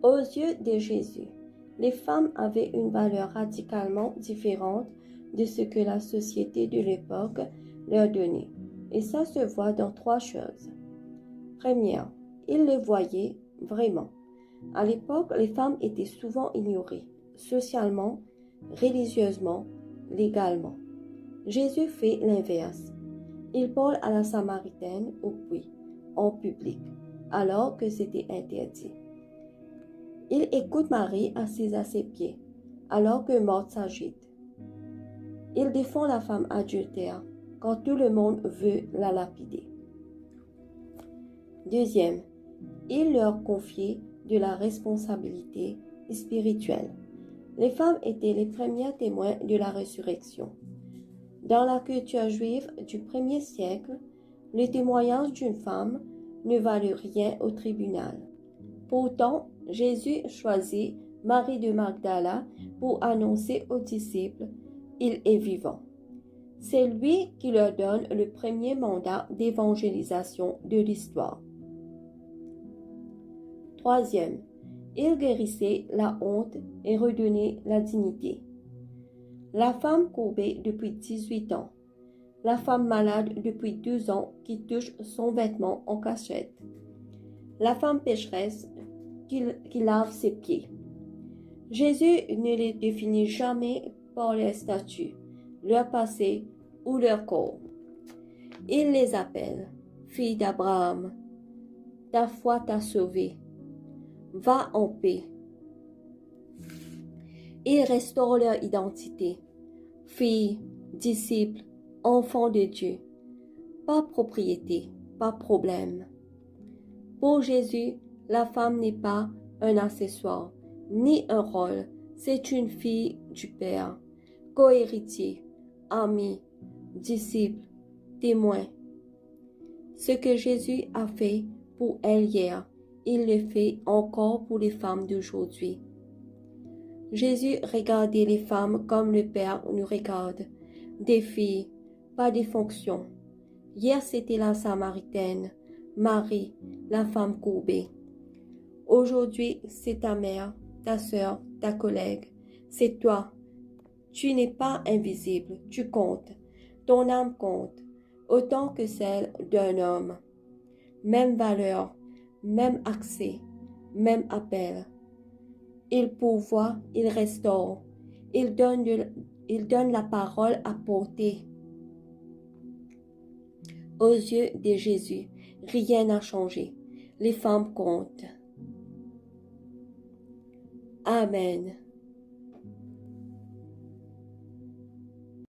Aux yeux de Jésus, les femmes avaient une valeur radicalement différente de ce que la société de l'époque leur donnait. Et ça se voit dans trois choses. Première, ils les voyaient vraiment. À l'époque, les femmes étaient souvent ignorées, socialement, religieusement, légalement. Jésus fait l'inverse. Il parle à la Samaritaine au puits, en public, alors que c'était interdit. Il écoute Marie assise à ses pieds, alors que Marthe s'agite. Il défend la femme adultère, quand tout le monde veut la lapider. Deuxième, il leur confie de la responsabilité spirituelle. Les femmes étaient les premiers témoins de la résurrection. Dans la culture juive du 1er siècle, le témoignage d'une femme ne valait rien au tribunal. Pourtant, Jésus choisit Marie de Magdala pour annoncer aux disciples « Il est vivant ». C'est lui qui leur donne le premier mandat d'évangélisation de l'histoire. Troisième, il guérissait la honte et redonnait la dignité. La femme courbée depuis 18 ans, la femme malade depuis 2 ans qui touche son vêtement en cachette, la femme pécheresse qui lave ses pieds. Jésus ne les définit jamais par leur statut, leur passé ou leur corps. Il les appelle « Fille d'Abraham, ta foi t'a sauvée. Va en paix. » Il restaure leur identité. Filles, disciples, enfants de Dieu. Pas propriété, pas problème. Pour Jésus, la femme n'est pas un accessoire, ni un rôle. C'est une fille du Père, cohéritier, amie, disciple, témoin. Ce que Jésus a fait pour elle hier, il le fait encore pour les femmes d'aujourd'hui. Jésus regardait les femmes comme le Père nous regarde, des filles, pas des fonctions. Hier, c'était la Samaritaine, Marie, la femme courbée. Aujourd'hui, c'est ta mère, ta sœur, ta collègue. C'est toi. Tu n'es pas invisible, tu comptes. Ton âme compte, autant que celle d'un homme. Même valeur, même accès, même appel. Il pourvoit, il restaure, il donne la parole à porter. Aux yeux de Jésus, rien n'a changé. Les femmes comptent. Amen.